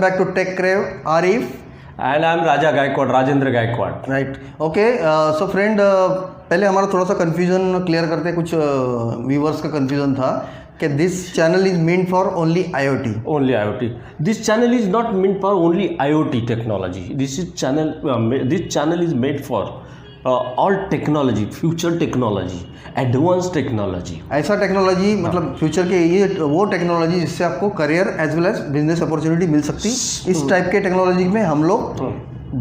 back to Tech Crave. Arif. And I'm Raja Gaikwad, Rajendra Gaikwad. Right. Okay. So friend, पहले हमारा थोड़ा सा confusion clear करते हैं. कुछ व्यूवर्स का कंफ्यूजन था कि this channel is meant for only IoT. Only IoT. This channel is not meant for only IoT technology. This channel is made for all technology, future technology, advanced technology. ऐसा technology मतलब future के ये वो technology जिससे आपको career as well as business opportunity मिल सकती. इस टाइप के टेक्नोलॉजी में हम लोग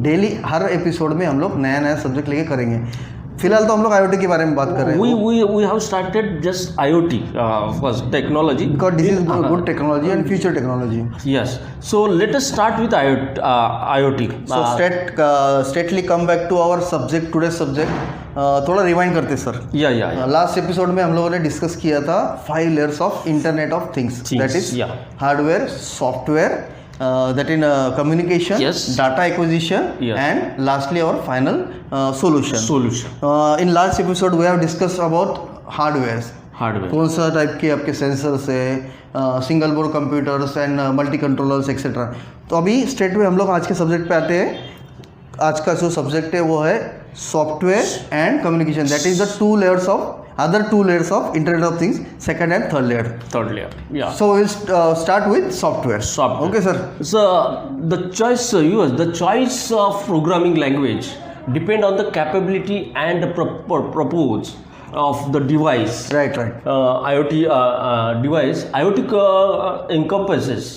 डेली हर एपिसोड में हम लोग नया नया सब्जेक्ट लेके करेंगे. फिलहाल तो हम लोग IoT के बारे में बात कर रहे हैं. We have started just IoT first technology. Because this is good technology and future technology. Yes. So let us start with IoT. So straightly come back to our subject, today's subject. थोड़ा rewind करते sir. Yeah. Last episode में हम लोगों ने discuss किया था 5 layers of internet of things. That is hardware, software, that in communication, yes, data acquisition, yes, and lastly our final solution. In last episode we have discussed about hardware. कौन सा type के आपके sensors है, single board computers and multi controllers etcetera. तो अभी straight में हम लोग आज के सब्जेक्ट पे आते हैं. आज का जो सब्जेक्ट है वो है software and communication. That is the other two layers of Internet of Things, second and third layer. Yeah. So we'll start with software. Okay, sir. So the choice of programming language depend on the capability and the purpose of the device. Right. IoT device. IoT encompasses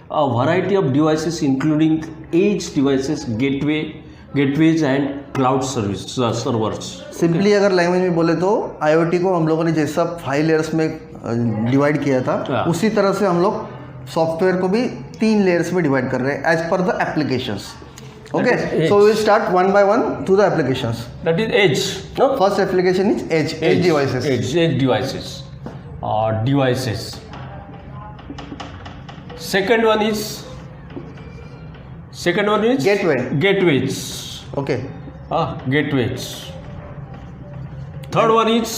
a variety of devices, including edge devices, gateways and cloud servers. Simply अगर language में बोले तो IoT को हम लोगों ने जैसा 5 layers में डिवाइड किया था, उसी तरह से हम लोग सॉफ्टवेयर को भी 3 layers में डिवाइड कर रहे हैं एज पर the applications. Okay, so we start one by one to the applications. That is edge. First application is edge devices. Edge devices. Second one is gateways. Okay. Gateways. Third one is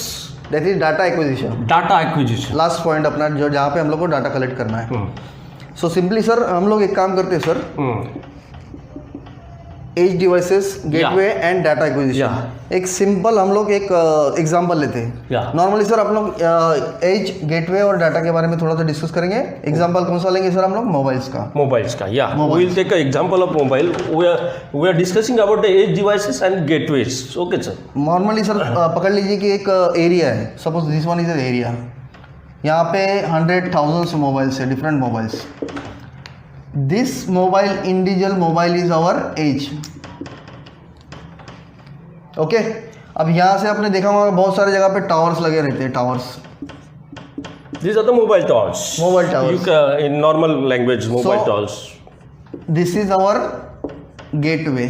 that is data acquisition. Last point अपना जो जहाँ पे हम लोग को data collect करना है. So simply sir हम लोग एक काम करते हैं sir. Edge devices, gateway and data acquisition. एक सिंपल हम लोग एक एग्जांपल लेते हैं. नॉर्मली सर आप लोग एज, गेटवे और डाटा के बारे में थोड़ा सा डिस्कस करेंगे. एग्जांपल कौन सा लेंगे सर हम लोग? मोबाइल्स का. We will take an example of mobile. We are discussing about the edge devices and gateways. Okay sir. Normally sir पकड़ लीजिए कि एक एरिया है. Suppose this one is an area. यहाँ पे 100,000 मोबाइल्स है, different mobiles. This individual mobile is our edge. Okay. अब यहाँ से आपने देखा होगा बहुत सारे जगह पे टावर्स लगे रहते हैं. Towers. These are the mobile towers. In normal language, mobile towers. This is our gateway.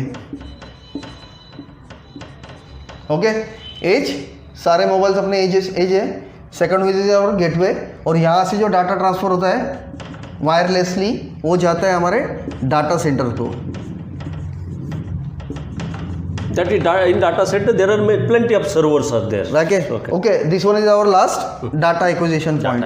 Okay. Edge, सारे मोबाइल्स अपने एज है. Second which is our gateway. और यहाँ से जो डाटा ट्रांसफर होता है वायरलेसली वो जाता है हमारे डाटा सेंटर को. That is in data center there are plenty of servers are there. Okay. This one is our last data acquisition point.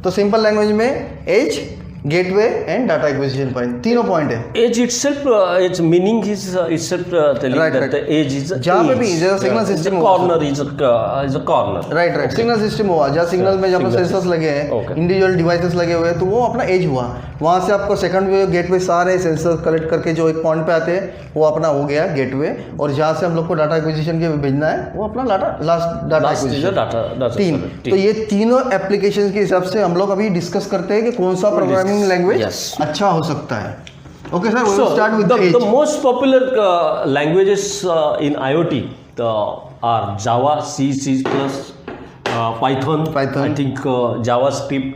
तो सिंपल लैंग्वेज में edge, gateway and data acquisition point, तीनों point है. Edge itself, its meaning is itself telling that the edge is जहाँ पे भी जैसा signal system corner is a corner. Right. Signal system हुआ जहाँ सिग्नल में जहाँ सेंसर्स लगे हैं, इंडिविजुअल डिवाइसेस लगे हुए हैं, तो वो अपना एज हुआ. वहाँ से आपको सेकंड वे गेटवे सारे सेंसर कलेक्ट करके जो एक पॉइंट पे आते हैं वो अपना हो गया गेटवे. और जहाँ से हम लोग को डाटा एक्विजिशन के भेजना है वो अपना लास्ट डाटा एक्विजिशन. 3. तो ये तीनों एप्लीकेशन के हिसाब से हम लोग अभी डिस्कस करते हैं कि कौन सा प्रोग्रामिंग लैंग्वेज अच्छा हो सकता है. Okay sir, we'll start with the most popular languages in IoT are Java, C++, Python. I think JavaScript,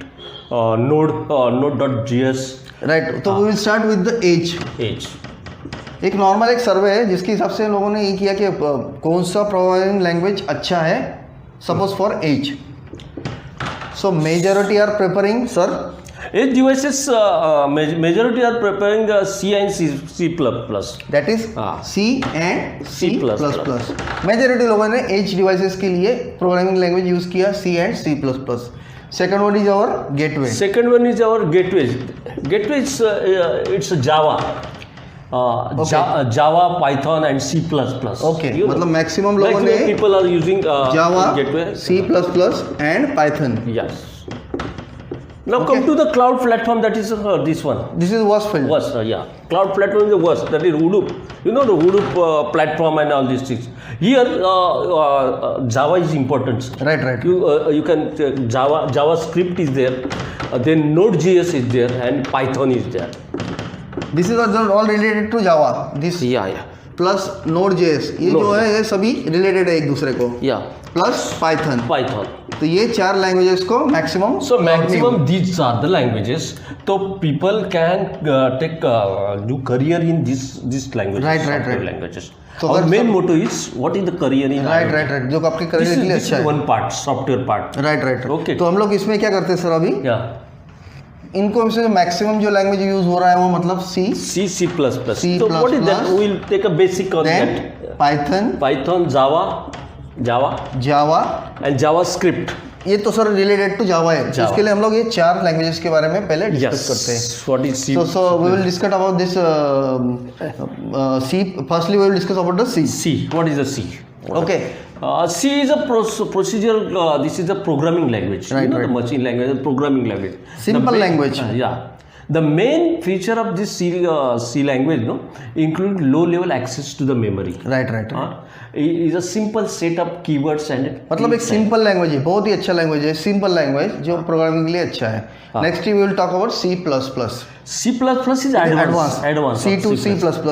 Node.js. Right. तो we will start with the edge. एक नॉर्मल एक सर्वे है जिसके हिसाब से लोगों ने ये किया कि कौन सा प्रोग्रामिंग लैंग्वेज अच्छा है suppose for edge. So majority are preferring sir edge devices. Majority are preparing C and C++. That is C and C++. Majority लोगों ने एज डिवाइसेस के लिए प्रोग्रामिंग लैंग्वेज यूज़ किया C and C++. Second one is our gateway. Second one is our gateway. Gateway is it's Java. Java, Python and C++. Okay. You know, मतलब maximum लोगों ने people are using Java, gateway. C++ and Python. Yes. Now come to the cloud platform. That is this one. This is was field. Was yeah. Cloud platform is the worst. That is Hadoop. You know the Hadoop platform and all these things. Here Java is important. Right. You can JavaScript is there. Then Node.js is there and Python is there. This is all related to Java. This plus Node.js. ये जो है ये सभी related है एक दूसरे को. Yeah. Plus Python. तो ये 4 languages को maximum. So maximum these are the languages. So people can take do career in this language. Right. Languages. So our main motto is what is the career in right. जो आपके career के लिए अच्छा है. This is one part, software part. Right. Okay. तो हम लोग इसमें क्या करते हैं सर अभी? Yeah. इनको से मैक्सिमम जो लैंग्वेज यूज हो रहा है वो मतलब C. C++. So what is that? We will take a basic on that. Python, Java and JavaScript. ये तो सर रिलेटेड टू जावा है. इसके लिए हम लोग ये 4 लैंग्वेजेस के बारे में पहले डिस्कस करते हैं. What is C? So we will discuss about this C. Firstly, we will discuss about the C. C. What is the C? Okay. C is a procedure. This is a programming language. Right. The machine language, the programming language. Simple language. Yeah. The main feature of this C language, include low-level access to the memory. Right. Is a simple set of keywords and. मतलब एक simple language है, बहुत ही अच्छा language है, simple language जो programming के लिए अच्छा है. Next we will talk about C++. C++ is advanced. C to C++ is the advanced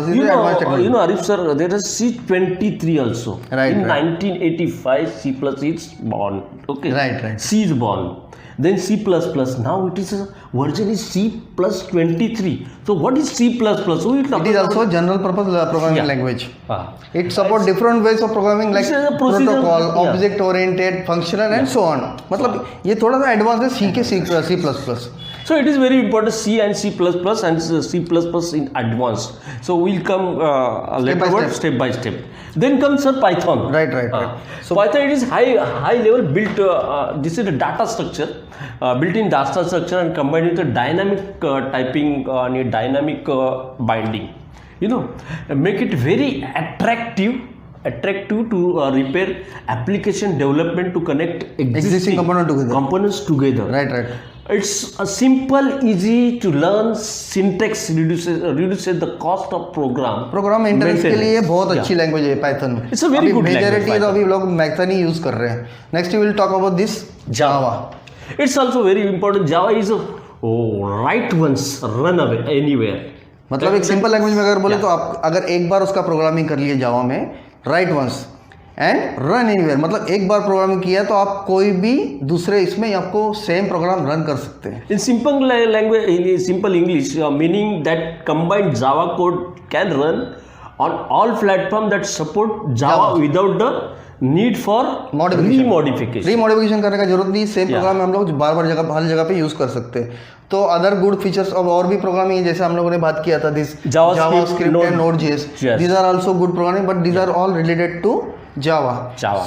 technology. You know, Arif sir, there is C23 also. Right. In 1985, C+ is born. Okay. Right. C is born. Then C++. Now it is a version is C+23. So what is C++? So it is also general purpose programming language. It supports different ways of programming like protocol, object oriented, functional and so on. मतलब ये थोड़ा सा advance है C के C++. So it is very important C and C++ and C++ in advanced. So we'll come later step by step. Then comes Python. Right. So Python it is high level built. This is a data structure, built-in data structure and combined with a dynamic typing and a dynamic binding. Make it very attractive to repair application development to connect existing components together. Right. It's a simple, easy to learn syntax, reduces the cost of program maintenance के लिए बहुत अच्छी language है Python. It's a very good language. Majority तो अभी लोग Python ही use कर रहे हैं. Next we will talk about this Java. It's also very important. Java is right once, run away anywhere. मतलब एक सिंपल लैंग्वेज में अगर बोले तो आप अगर एक बार उसका प्रोग्रामिंग कर लिए जावा में, write once and run anywhere, मतलब एक बार प्रोग्रामिंग किया तो आप कोई भी दूसरे इसमें आपको सेम प्रोग्राम रन कर सकते हैं. In simple language, in simple English, meaning that combined Java code can run on all platforms that support Java without the need for remodification. रीमॉडिफिकेशन करने का जरूरत नहीं. सेम प्रोग्राम में हम लोग बार हर जगह पे यूज कर सकते हैं. तो अदर गुड फीचर्स अब और भी प्रोग्रामिंग है जैसे हम लोगों ने बात किया था this JavaScript and Node.js. These are also good programming but these are all related to Java.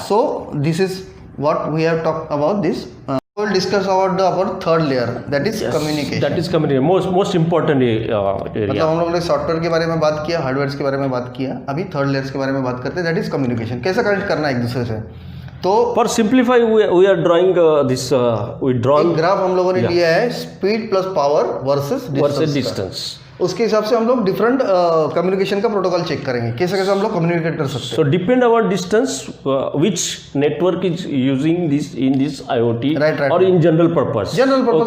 So this is what we have talked about this. We will discuss about our third layer, that is communication. That is communication, most important area. मतलब हम लोगों ने software के बारे में बात किया, hardware के बारे में बात किया, अभी थर्ड लेयर्स के बारे में बात करते हैं. That is communication. कैसे कनेक्ट करना है एक दूसरे से. तो for simplify we are drawing this we draw एक ग्राफ हम लोगों ने लिया है speed plus power versus distance. उसके हिसाब से हम लोग डिफरेंट कम्युनिकेशन का प्रोटोकॉल चेक करेंगे कैसे हम लोग कम्युनिकेट कर सकते हैं. So depend our distance which network is using this in this IoT और इन जनरल पर्पस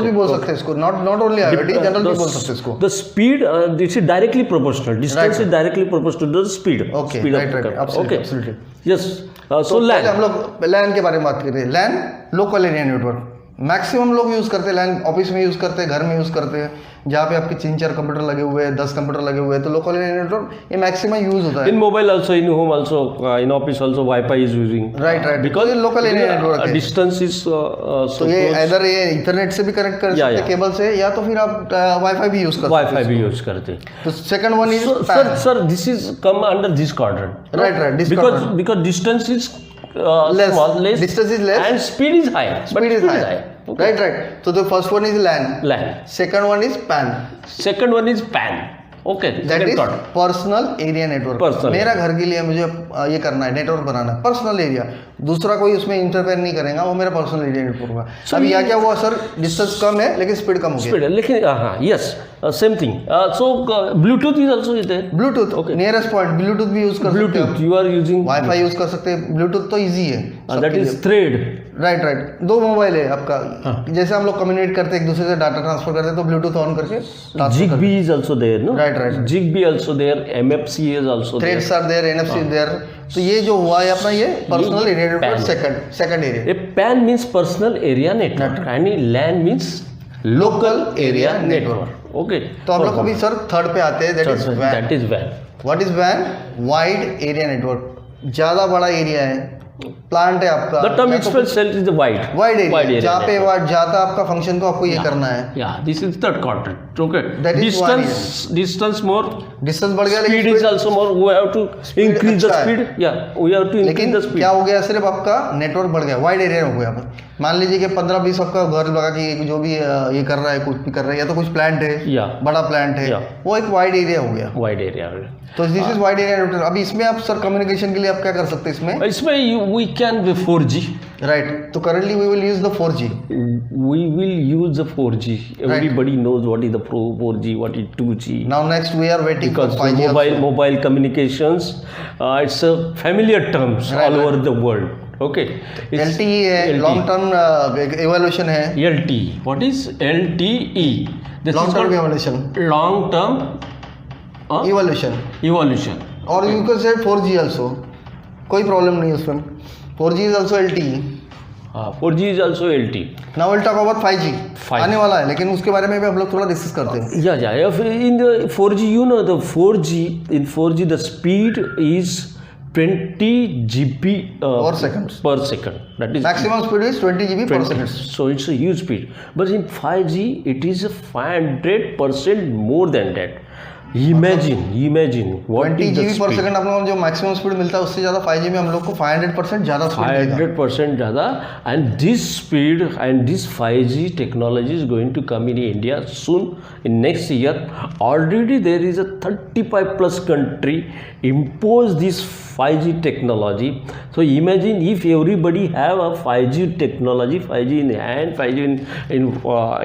भी बोल सकते हैं इसको. नॉट ओनली IoT, जनरल भी बोल सकते हैं इसको. The speed this is directly proportional. Distance is directly proportional to the speed. Okay right absolutely yes. So LAN हम लोग लैन के बारे में बात कर रहे हैं. लैन लोकल एरिया नेटवर्क मैक्सिमम लोग यूज करते हैं. लैन ऑफिस में यूज करते हैं, घर में यूज करते हैं, जहाँ पे आपके 3-4 कंप्यूटर लगे हुए हैं, 10 कंप्यूटर लगे हुए हैं, तो लोकल एरिया नेटवर्क ये मैक्सिमम यूज होता है. In mobile also, in home also, in office also wifi is using. Right because local area network है. डिस्टेंस इज तो ये इधर ये इंटरनेट से भी कनेक्ट कर सकते हैं केबल से, या तो फिर आप वाईफाई भी यूज करते हैं. तो second one is sir this is come under this quadrant. Right because distance is less, distance is less and speed is high. Right. So the first one is LAN. LAN. Second one is PAN. Second one is PAN. Okay. That is thought. Personal area network. Personal. मेरा घर के लिए मुझे ये करना है, network बनाना है, personal area. दूसरा कोई उसमें इंटरफेयर नहीं करेगा, वो मेरा पर्सनल एरिया नेटवर्क होगा. अब यहाँ क्या हुआ सर, डिस्टेंस कम है लेकिन स्पीड कम हो गया. Speed. लेकिन हाँ, yes, same thing. So Bluetooth is also there. Bluetooth nearest point, Bluetooth भी यूज कर सकते Bluetooth. हैं, You are using. Wifi use कर सकते हैं. ब्लूटूथ तो इजी है. That is Thread. राइट. दो मोबाइल है आपका. जैसे हम लोग कम्युनिकेट करते हैं एक दूसरे से, डाटा ट्रांसफर करते हैं, तो ब्लूटूथ ऑन करके Zigbee is also there, no? Right. Zigbee also there. MFC is also there. Threads are there, NFC is there. तो ये जो हुआ है अपना, ये personal area network. Second area. A PAN means personal area network, and LAN means local area network. Okay. तो हम लोग अभी सर थर्ड पे आते हैं. That is when. That is WAN. What is when? Wide area network. ज़्यादा बड़ा area है, प्लांट है आपका. The term itself is the wide. Wide area, जहाँ पे network. जाता आपका फंक्शन, तो आपको ये करना है. Yeah, this is third quadrant. Okay. That is Distance more. Distance बढ़ गया, Speed is also more. We have to increase the अच्छा है. speed. Yeah, we have to increase लेकिन the speed. क्या हो गया, सिर्फ आपका नेटवर्क बढ़ गया, वाइड एरिया हो गया. मान लीजिए कि 15-20 आपका घर लगा कि जो भी ये कर रहा है, कुछ भी कर रहा है, या तो कुछ प्लांट है, Yeah. बड़ा प्लांट है, Yeah. वो एक वाइड एरिया हो गया. Wide area. तो this is wide area network. अभी इसमें आप सर कम्युनिकेशन के लिए आप क्या कर सकते हैं इसमें? इसमें we can be 4G. Right. तो currently we will use the 4G. We will use the 4G. Everybody knows what is the 4G, what is 2G. Now next we are waiting for Because 5G. mobile communications, it's a familiar terms all over the world. Okay. It's LTE है, LTE. Long term evolution है. LTE. What is LTE? This long is term called evolution. long term evolution. evolution. और you can say 4G also, कोई problem नहीं है उसमें. 4G is also LTE. 4G is also LTE. Now will talk about 5G. 5G. आने वाला है, लेकिन उसके बारे में भी हम लोग थोड़ा डिस्कस करते हैं. Yeah. In the 4G, you know, the 4G, in 4G, the speed is 20 GB Per second. Per second. That is maximum speed is 20 GB पर 20. Second. So it's a huge speed. But in 5G, it is a 500% more than that. Imagine what 20 is the GB पर speed. Second आप लोगों को जो maximum speed मिलता है, उससे ज़्यादा 5G में हम लोग को 500% ज़्यादा स्पीड मिलेगा. 500% ज़्यादा, and this speed and this 5G technology is going to come in India soon in next year. Already there is a 35 plus country impose this 5G technology. So imagine if everybody have a 5G technology, 5G in hand, 5G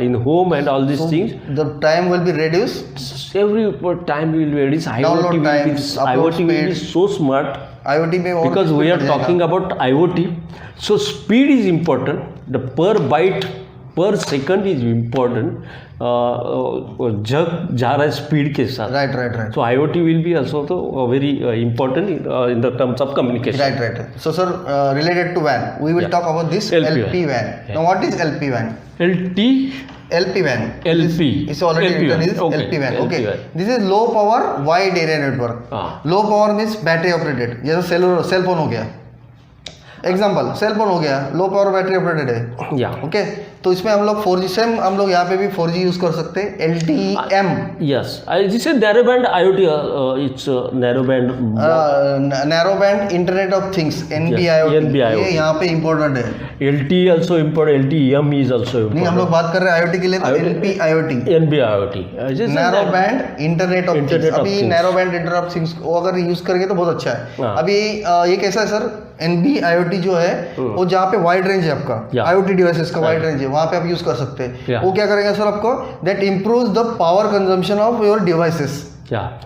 in home and all these things. The time will be reduced. Every time will be reduced. Download times, upload IoT will be speed. so smart. IoT में और Because we are talking about IoT, so speed is important. The per byte per second is important. जग जा रहा है speed के साथ. Right. So IoT will be also very important in the terms of communication. Right. So sir, related to WAN, we will Yeah. talk about this LPWAN. Now what is LPWAN? LPWAN. LP. It's already LPWAN. written is Okay. LPWAN. Okay. LPWAN. This is low power wide area network. Low power means battery operated. जैसे cell phone हो गया. Example, cell phone हो गया, low power battery operated है. या okay. तो इसमें हम लोग 4G, सेम हम लोग यहाँ पे भी 4G यूज कर सकते हैं. LTE-M. Yes, this is narrow band IoT. It's narrow band narrow band internet of things, NB-IoT. ये यहाँ पे इम्पोर्टेंट है. LTE also important. LTE-M is also important. नहीं, हम लोग बात कर रहे हैं IoT के लिए, तो NB-IoT. NB-IoT. Narrow band internet of things. अभी narrow band internet of things को अगर यूज करेंगे तो बहुत अच्छा है. अभी ये कैसा है सर, NB-IoT जो है वो जहाँ पे वाइड रेंज है आपका, IoT डिवाइसेस का वाइड रेंज है, वहाँ पे आप यूज कर सकते हैं. वो क्या करेंगे सर आपको, that improves the power consumption of your devices.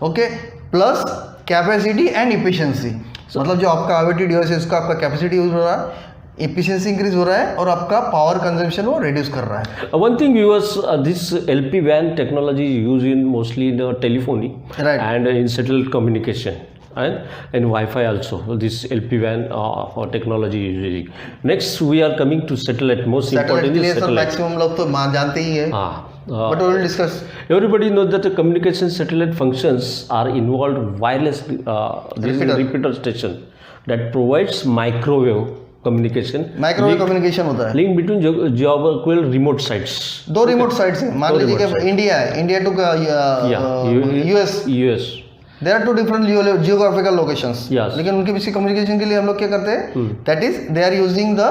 Okay. Plus capacity and efficiency. मतलब जो आपका IoT डिवाइसेस का आपका कैपेसिटी यूज हो रहा है, एफिशिएंसी इंक्रीज हो रहा है, और आपका पावर कंजम्पशन वो रिड्यूस कर रहा है. One thing viewers, this LPWAN technology is used in mostly in telephony, right, and in satellite communication and Wi-Fi also. This LPWAN technology is using. Next we are coming to satellite. Most important is satellite. Maximum लोग तो जानते ही है. But we will discuss. Everybody knows that the communication satellite functions are involved wireless repeater station that provides microwave communication. Microwave communication होता है. Link between geographical remote sites. दो remote sites हैं. मान लीजिए कि इंडिया है, India to US. There are two different geographical locations, Yes. लेकिन उनके बीच कम्युनिकेशन के लिए हम लोग क्या करते हैं, that is they are using the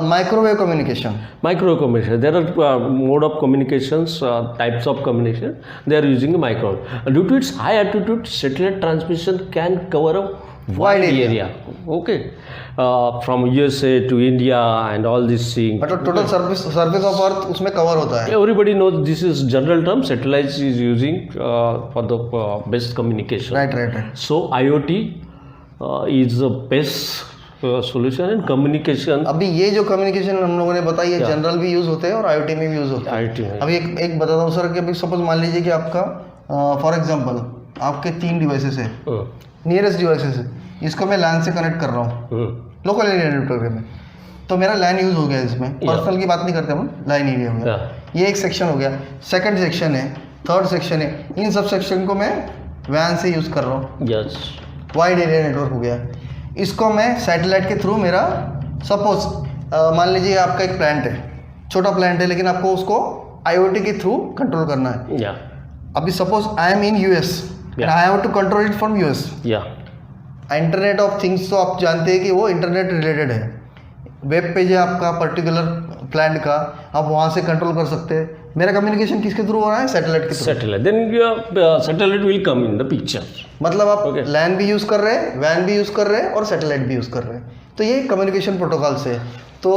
microwave communication. Microwave communication. There are mode of communications, types of communication. They are using microwave. Due to its high altitude, satellite transmission can cover a wide area. Okay, from USA to India and all these things. मतलब total surface of earth उसमें cover होता है. Everybody knows this is general term. Satellites is using for the best communication. Right. So IoT is the best solution in communication. अभी ये जो communication हम लोगों ने बताई है जनरल भी यूज होते हैं और आईओटी में भी यूज होते हैं. IoT में. अभी एक बताता हूँ सर कि अभी सपोज मान लीजिए कि आपका फॉर एग्जांपल आपके 3 डिवाइसेस है, नियरेस्ट डिवाइसेस है, इसको मैं लैन से कनेक्ट कर रहा हूँ लोकल एरिया नेटवर्क में, तो मेरा लैन यूज हो गया इसमें. पर्सनल की बात नहीं करते हम, लाइन एरिया हो गया. ये एक सेक्शन हो गया. सेकंड सेक्शन है, थर्ड सेक्शन है. इन सब सेक्शन को मैं वैन से यूज़ कर रहा हूँ. Yes. वाइड एरिया नेटवर्क हो गया. इसको मैं सैटेलाइट के थ्रू मेरा सपोज मान लीजिए आपका एक प्लांट है, छोटा प्लांट है, लेकिन आपको उसको आईओटी के थ्रू कंट्रोल करना है. Yeah. अभी suppose I am in US, I have to control it from US. Yeah. Internet of things तो आप जानते हैं कि वो इंटरनेट रिलेटेड है. वेब पेज है आपका पर्टिकुलर प्लांट का, आप वहाँ से कंट्रोल कर सकते हैं. मेरा कम्युनिकेशन किसके थ्रू हो रहा है, सैटेलाइट के through. Satellite. Then your satellite will come in the picture. मतलब आप Okay. लैन भी यूज़ कर रहे हैं, वैन भी यूज़ कर रहे हैं और सैटेलाइट भी यूज़ कर रहे हैं. तो ये कम्युनिकेशन प्रोटोकॉल से. तो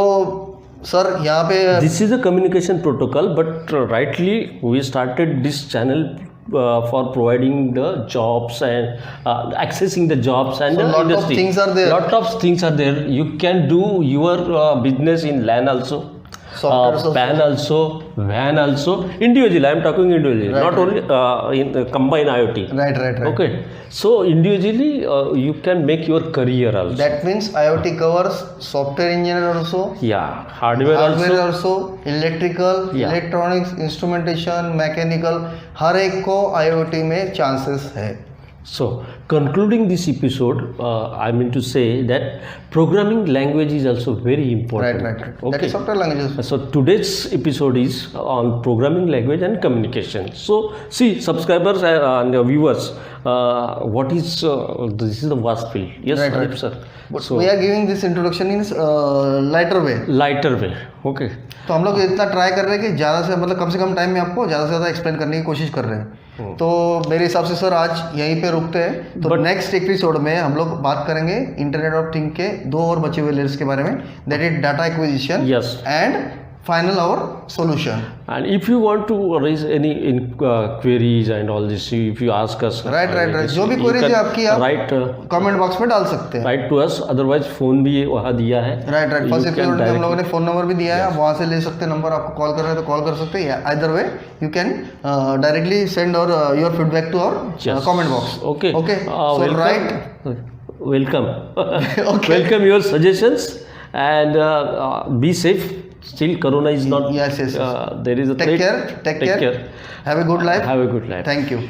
सर यहाँ पे This is a communication protocol, but rightly we started this channel for providing the jobs and accessing the jobs and So the lot of industry. things are there. Lot of things are there. You can do your business in LAN also. Software also. PAN also, WAN also, individually. I am talking individually, Right, not only in combined IoT. Right. Okay, so individually you can make your career also. That means IoT covers software engineer also, Yeah, hardware hardware also. also, electrical, Yeah. Electronics, instrumentation, mechanical, हर एक को IoT में chances है. So, concluding this episode, I mean to say that programming language is also very important. Right. That Okay. is software languages. So today's episode is on programming language and communication. So see, subscribers and viewers, what is this is the vast field. Yes, Right. Arif sir. But So we are giving this introduction in lighter way. lighter way. Okay. तो हम लोग इतना try कर रहे हैं कि ज़्यादा से मतलब कम से कम टाइम में आपको ज़्यादा से ज़्यादा एक्सप्लेन करने की कोशिश कर रहे हैं. तो मेरे हिसाब से सर आज यहीं पे रुकते हैं. तो नेक्स्ट एपिसोड में हम लोग बात करेंगे इंटरनेट ऑफ थिंग के 2 और बचे हुए लेयर्स के बारे में, that is data acquisition Yes. And final our solution. And if you want to raise any queries and all this, if you ask us, Right. जो भी queries है आपकी आप write कमेंट बॉक्स में डाल सकते हैं. write to us. Otherwise, phone भी वहाँ दिया है. Right. You first can episode में हम लोगों ने directly- फ़ोन नंबर भी दिया है, आप वहाँ से ले सकते हैं. नंबर आपको कॉल कर रहे हैं तो कॉल कर सकते हैं. Either way you can directly send or your feedback to our Yes. Comment box. Okay. Okay. So Welcome. right. Welcome. Okay. Welcome your suggestions and be safe. Still, Corona is not. Yes. There is a Take threat. care. Have a good life. Have a good life. Thank you.